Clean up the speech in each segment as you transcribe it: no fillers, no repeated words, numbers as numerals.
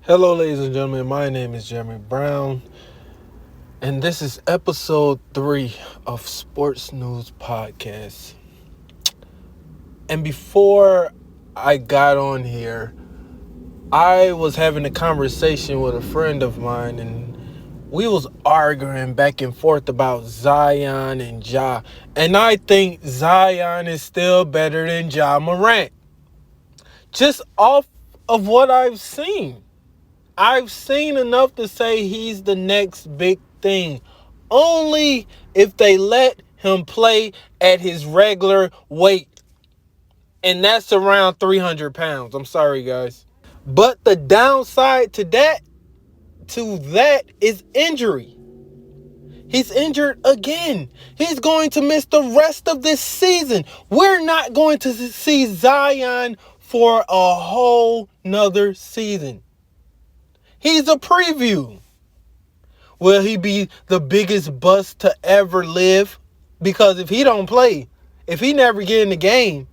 Hello, ladies and gentlemen. My name is Jeremy Brown, and this is episode 3 of Sports News Podcast. And before I got on here, I was having a conversation with a friend of mine, and we was arguing back and forth about Zion and Ja. And I think Zion is still better than Ja Morant. Just off of what I've seen. I've seen enough to say he's the next big thing. Only if they let him play at his regular weight. And that's around 300 pounds. I'm sorry, guys. But the downside to that is injury. He's injured again. He's going to miss the rest of this season. We're not going to see Zion for a whole nother season. He's a preview. Will he be the biggest bust to ever live? Because if he don't play, if he never get in the game,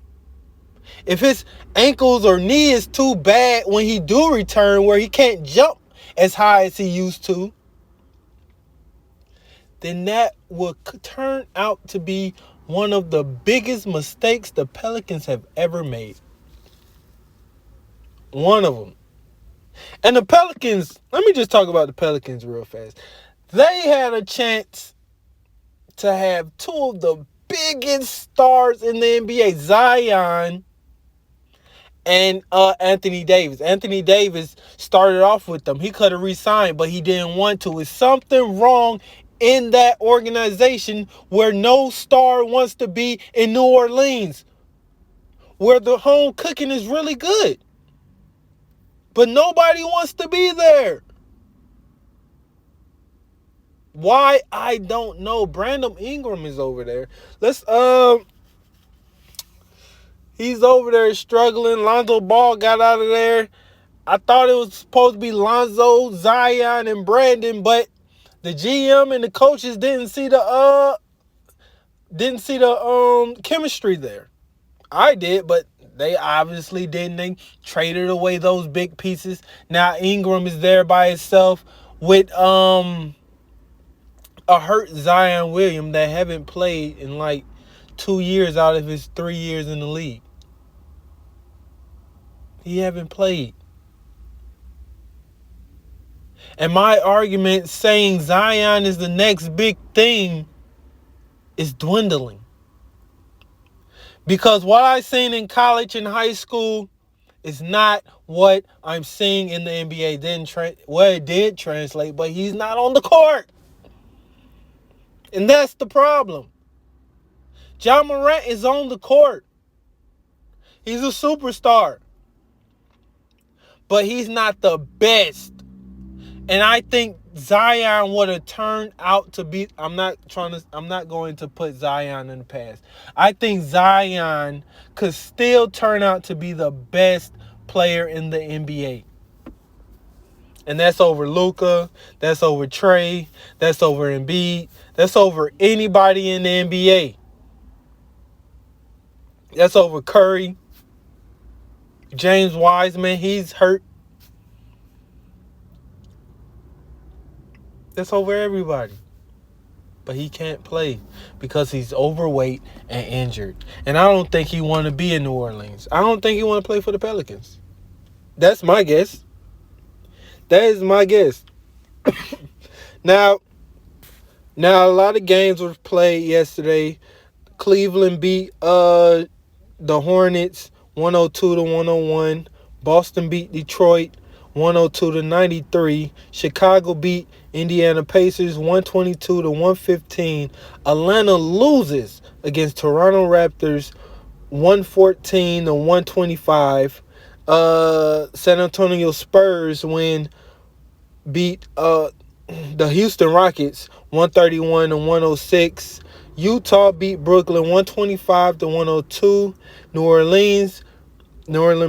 if his ankles or knee is too bad when he do return where he can't jump as high as he used to, then that will turn out to be one of the biggest mistakes the Pelicans have ever made. One of them. And the Pelicans, let me just talk about the Pelicans real fast. They had a chance to have two of the biggest stars in the NBA, Zion and Anthony Davis. Anthony Davis started off with them. He could have re-signed, but he didn't want to. Is something wrong in that organization where no star wants to be in New Orleans, where the home cooking is really good, but nobody wants to be there? Why? I don't know. Brandon Ingram is over there. He's over there struggling. Lonzo Ball got out of there. I thought it was supposed to be Lonzo, Zion, and Brandon, but the GM and the coaches didn't see the chemistry there. I did, but they obviously didn't. They traded away those big pieces. Now Ingram is there by himself with a hurt Zion Williams that haven't played in like 2 years out of his 3 years in the league. He haven't played. And my argument saying Zion is the next big thing is dwindling. Because what I seen in college and high school is not what I'm seeing in the NBA. It did translate, but he's not on the court. And that's the problem. Ja Morant is on the court. He's a superstar. But he's not the best. And I think Zion would have turned out to be, I'm not going to put Zion in the past. I think Zion could still turn out to be the best player in the NBA. And that's over Luka, that's over Trey, that's over Embiid, that's over anybody in the NBA. That's over Curry. James Wiseman, he's hurt. That's over everybody. But he can't play because he's overweight and injured. And I don't think he want to be in New Orleans. I don't think he want to play for the Pelicans. That's my guess. That is my guess. Now a lot of games were played yesterday. Cleveland beat the Hornets 102-101. Boston beat Detroit 102-93. Chicago beat Indiana Pacers 122-115. Atlanta loses against Toronto Raptors 114-125. San Antonio Spurs beat the Houston Rockets 131-106. Utah beat Brooklyn 125-102. New Orleans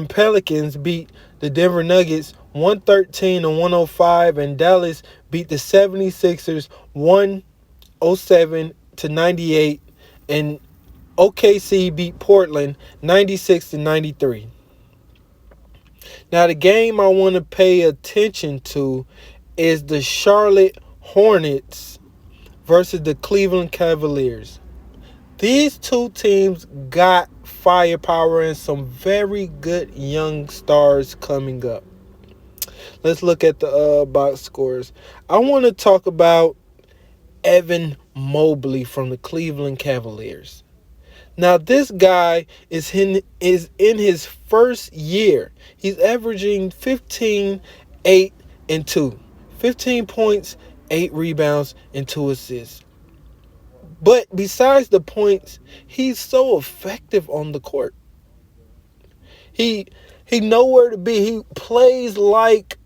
Pelicans beat the Denver Nuggets 113-105, and Dallas beat the 76ers 107-98, and OKC beat Portland 96-93. Now, the game I want to pay attention to is the Charlotte Hornets versus the Cleveland Cavaliers. These two teams got firepower and some very good young stars coming up. Let's look at the box scores. I want to talk about Evan Mobley from the Cleveland Cavaliers. Now, this guy is in his first year. He's averaging 15, 8, and 2. 15 points, 8 rebounds, and 2 assists. But besides the points, he's so effective on the court. He nowhere to be. He plays like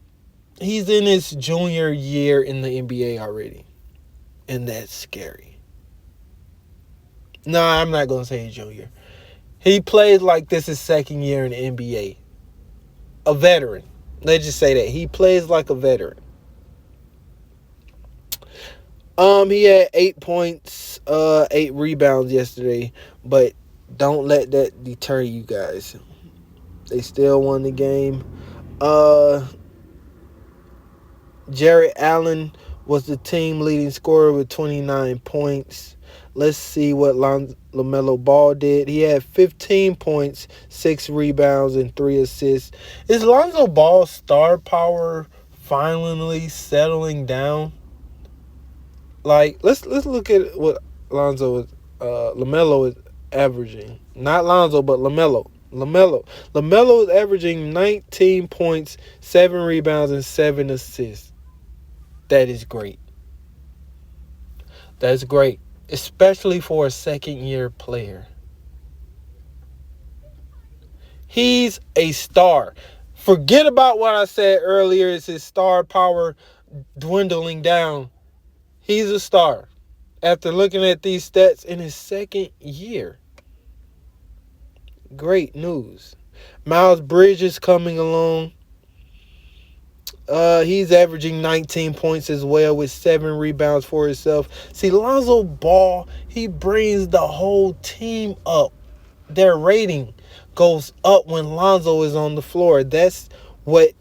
he's in his junior year in the NBA already. And that's scary. Nah, I'm not going to say junior. He plays like this is second year in the NBA. A veteran. Let's just say that. He plays like a veteran. He had 8 points, 8 rebounds yesterday, but don't let that deter you guys. They still won the game. Jarrett Allen was the team leading scorer with 29 points. Let's see what LaMelo Ball did. He had 15 points, 6 rebounds, and 3 assists. Is Lonzo Ball's star power finally settling down? Like, let's look at what LaMelo is averaging. Not Lonzo, but LaMelo. LaMelo is averaging 19 points, 7 rebounds, and 7 assists. That is great. That's great, especially for a second-year player. He's a star. Forget about what I said earlier. Is his star power dwindling down? He's a star after looking at these stats in his second year. Great news. Miles Bridges coming along. He's averaging 19 points as well with 7 rebounds for himself. See, Lonzo Ball, he brings the whole team up. Their rating goes up when Lonzo is on the floor. That's what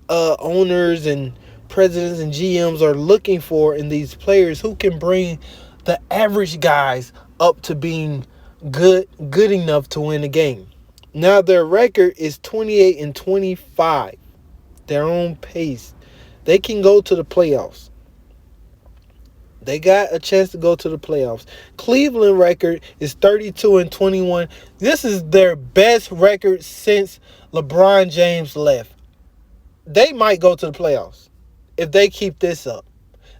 owners and presidents and GMs are looking for in these players who can bring the average guys up to being good enough to win a game. Now their record is 28-25. Their own pace. They can go to the playoffs. They got a chance to go to the playoffs. Cleveland record is 32-21. This is their best record since LeBron James left. They might go to the playoffs. If they keep this up,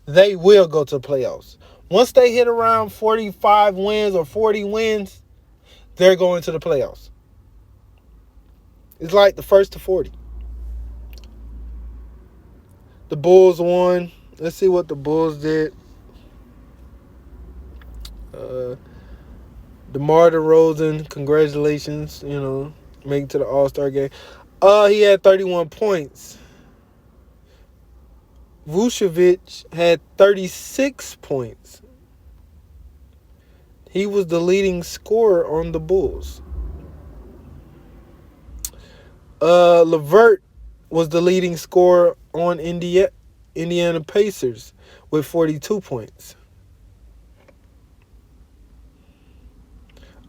they will go to the playoffs. Once they hit around 45 wins or 40 wins, they're going to the playoffs. It's like the first to 40. The Bulls won. Let's see what the Bulls did. DeMar DeRozan, congratulations, making to the All-Star game. He had 31 points. Vucevic had 36 points. He was the leading scorer on the Bulls. LeVert was the leading scorer on Indiana Pacers with 42 points.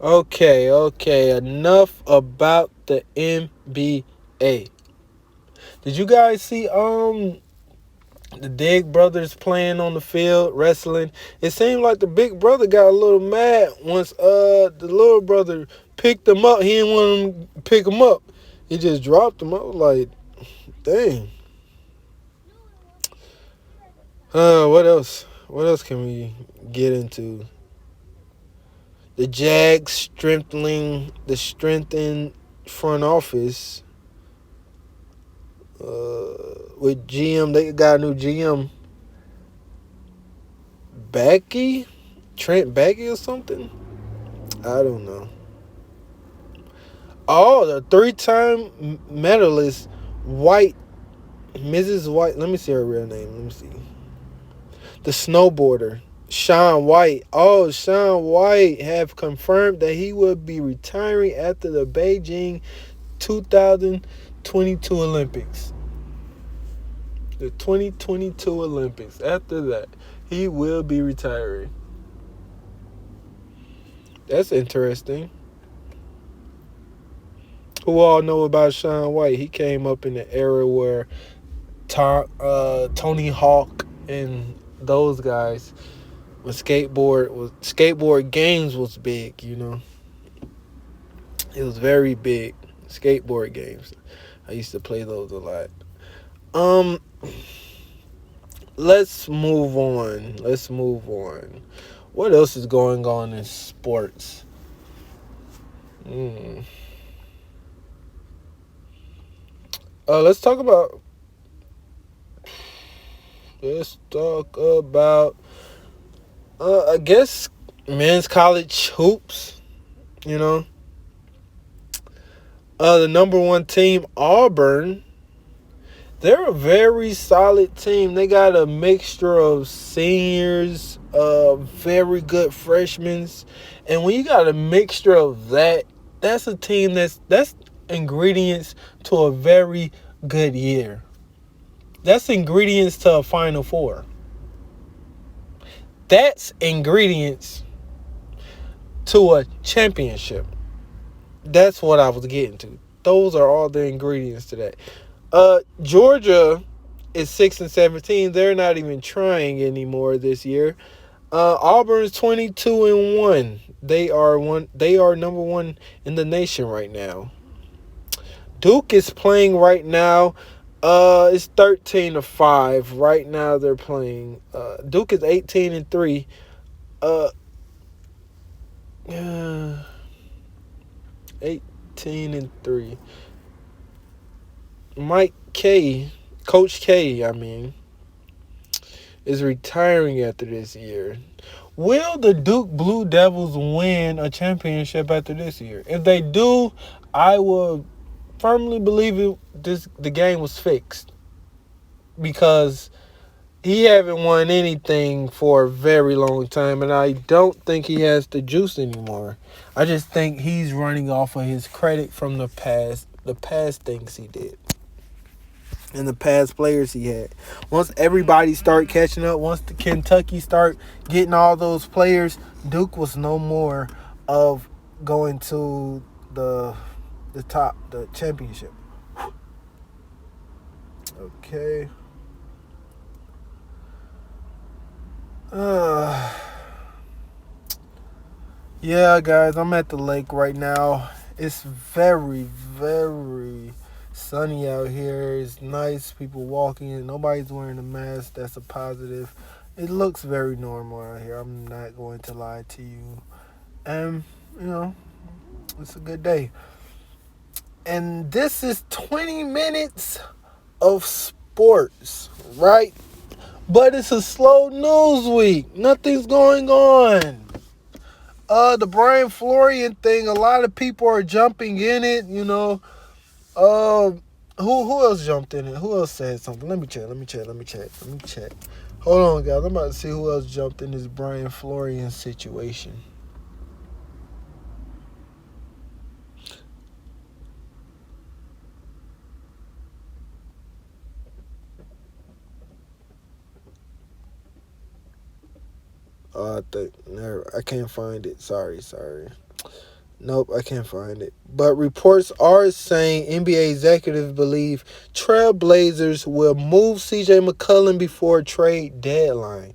Okay. Enough about the NBA. Did you guys see the Dig brothers playing on the field, wrestling? It seemed like the big brother got a little mad once the little brother picked him up. He didn't want him to pick him up. He just dropped him. I was like, dang. What else? What else can we get into? The Jags strengthening the strengthened front office. With GM, they got a new GM. Trent Baggy or something? I don't know. Oh, the 3-time medalist, Mrs. White. Let me see her real name. Let me see. The snowboarder, Shaun White. Oh, Shaun White have confirmed that he will be retiring after the Beijing 2000 2022 Olympics. The 2022 Olympics. After that, he will be retiring. That's interesting. Who all know about Shaun White? He came up in the era where Tony Hawk and those guys, when skateboard games was big. It was very big. Skateboard games. I used to play those a lot. Let's move on. What else is going on in sports? Let's talk about. I guess men's college hoops. The number one team, Auburn. They're a very solid team. They got a mixture of seniors, very good freshmen. And when you got a mixture of that, that's a team that's ingredients to a very good year. That's ingredients to a Final Four. That's ingredients to a championship. That's what I was getting to. Those are all the ingredients to that. Georgia is 6-17. They're not even trying anymore this year. Auburn's 22-1. They are number one in the nation right now. Duke is playing right now. It's 13-5. Right now they're playing. Duke is 18-3. 18-3. Coach K, is retiring after this year. Will the Duke Blue Devils win a championship after this year? If they do, I will firmly believe the game was fixed, because he haven't won anything for a very long time, and I don't think he has the juice anymore. I just think he's running off of his credit from the past things he did, and the past players he had. Once everybody start catching up, once the Kentucky start getting all those players, Duke was no more of going to the championship. Okay. Yeah, guys, I'm at the lake right now. It's very, very sunny out here. It's nice. People walking. Nobody's wearing a mask. That's a positive. It looks very normal out here. I'm not going to lie to you. And, it's a good day. And this is 20 minutes of sports, right? But it's a slow news week. Nothing's going on. The Brian Florian thing, a lot of people are jumping in it, Who else jumped in it? Who else said something? Let me check. Hold on, guys. I'm about to see who else jumped in this Brian Florian situation. I can't find it. Sorry. Nope, I can't find it. But reports are saying NBA executives believe Trailblazers will move CJ McCollum before trade deadline.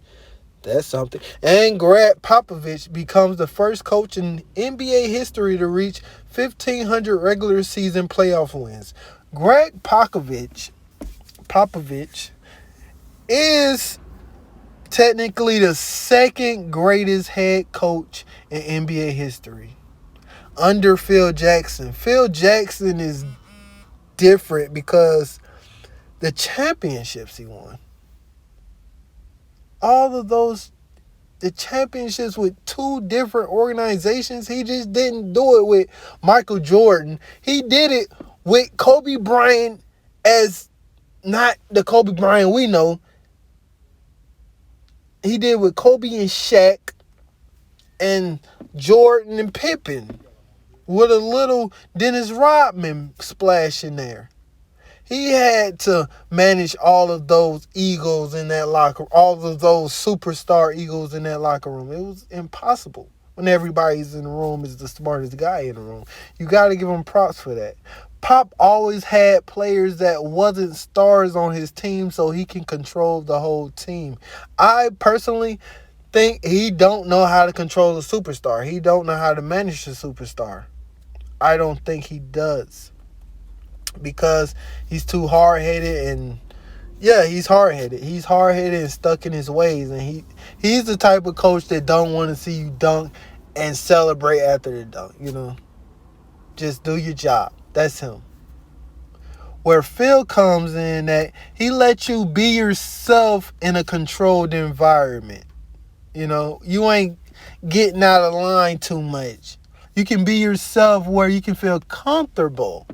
That's something. And Greg Popovich becomes the first coach in NBA history to reach 1,500 regular season playoff wins. Greg Popovich is technically the second greatest head coach in NBA history, under Phil Jackson. Phil Jackson is different because the championships he won. All of those, the championships with two different organizations, he just didn't do it with Michael Jordan. He did it with Kobe Bryant as not the Kobe Bryant we know. He did with Kobe and Shaq and Jordan and Pippen, with a little Dennis Rodman splash in there. He had to manage all of those egos in that locker, all of those superstar egos in that locker room. It was impossible when everybody's in the room is the smartest guy in the room. You got to give him props for that. Pop always had players that wasn't stars on his team so he can control the whole team. I personally think he don't know how to control a superstar. He don't know how to manage a superstar. I don't think he does. Because he's too hard-headed and he's hard-headed. He's hard-headed and stuck in his ways. And he's the type of coach that don't want to see you dunk and celebrate after the dunk, Just do your job. That's him. Where Phil comes in, that he lets you be yourself in a controlled environment. You ain't getting out of line too much. You can be yourself where you can feel comfortable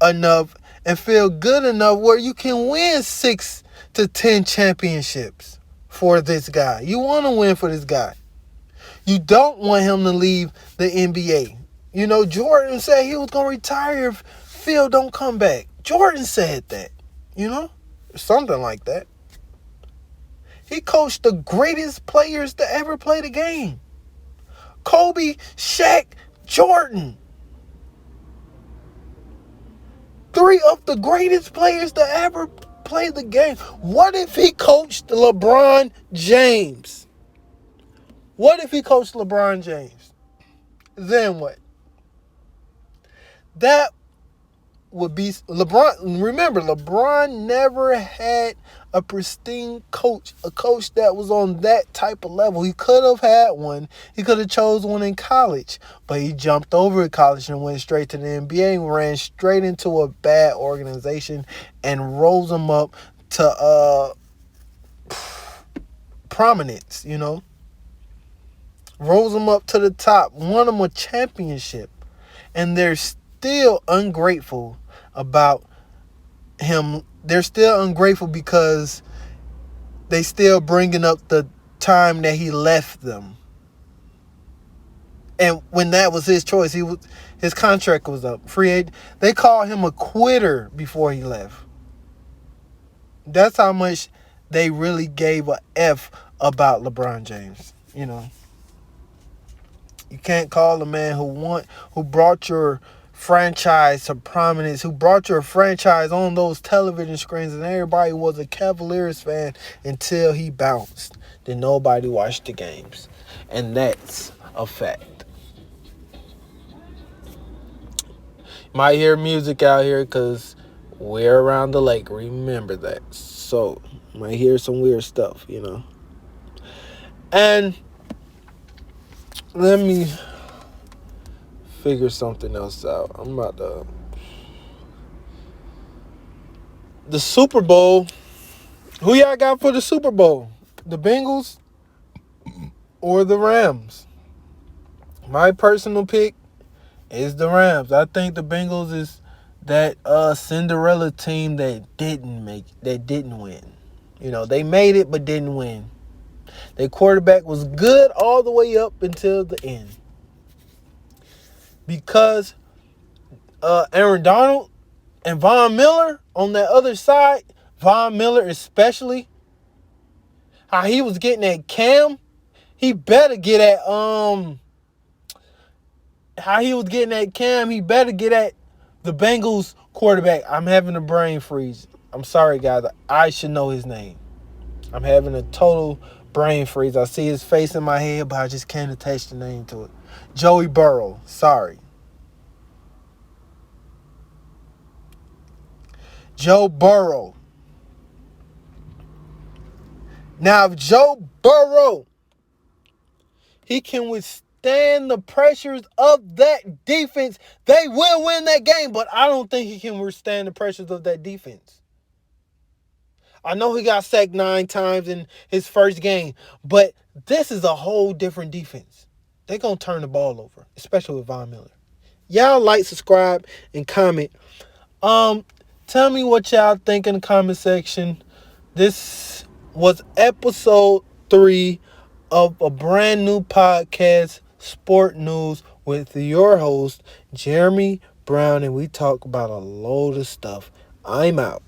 enough and feel good enough where you can win 6 to 10 championships for this guy. You want to win for this guy. You don't want him to leave the NBA. Jordan said he was going to retire if Phil don't come back. Jordan said that, something like that. He coached the greatest players to ever play the game. Kobe, Shaq, Jordan. 3 of the greatest players to ever play the game. What if he coached LeBron James? What if he coached LeBron James? Then what? That would be LeBron. Remember, LeBron never had a pristine coach, a coach that was on that type of level. He could have had one. He could have chose one in college, but he jumped over college and went straight to the NBA and ran straight into a bad organization and rose them up to prominence, Rose them up to the top, won them a championship, and they're still ungrateful about him. They're still ungrateful because they still bringing up the time that he left them. And when that was his choice, his contract was up. Free agent. They called him a quitter before he left. That's how much they really gave a F about LeBron James. You can't call a man who brought your franchise to prominence, who brought your franchise on those television screens, and everybody was a Cavaliers fan until he bounced. Then nobody watched the games. And that's a fact. Might hear music out here because we're around the lake. Remember that. So, might hear some weird stuff, And let me figure something else out. I'm about to... The Super Bowl. Who y'all got for the Super Bowl? The Bengals or the Rams? My personal pick is the Rams. I think the Bengals is that Cinderella team that didn't win. They made it but didn't win. Their quarterback was good all the way up until the end. Because Aaron Donald and Von Miller on that other side, Von Miller especially, how he was getting at Cam, he better get at the Bengals quarterback. I'm having a brain freeze. I'm sorry, guys. I should know his name. I'm having a total brain freeze. I see his face in my head, but I just can't attach the name to it. Joey Burrow. Sorry. Joe Burrow. Now, if Joe Burrow, he can withstand the pressures of that defense, they will win that game. But I don't think he can withstand the pressures of that defense. I know he got sacked 9 times in his first game, but this is a whole different defense. They're going to turn the ball over, especially with Von Miller. Y'all like, subscribe, and comment. Tell me what y'all think in the comment section. This was episode 3 of a brand new podcast, Sport News, with your host, Jeremy Brown, and we talk about a load of stuff. I'm out.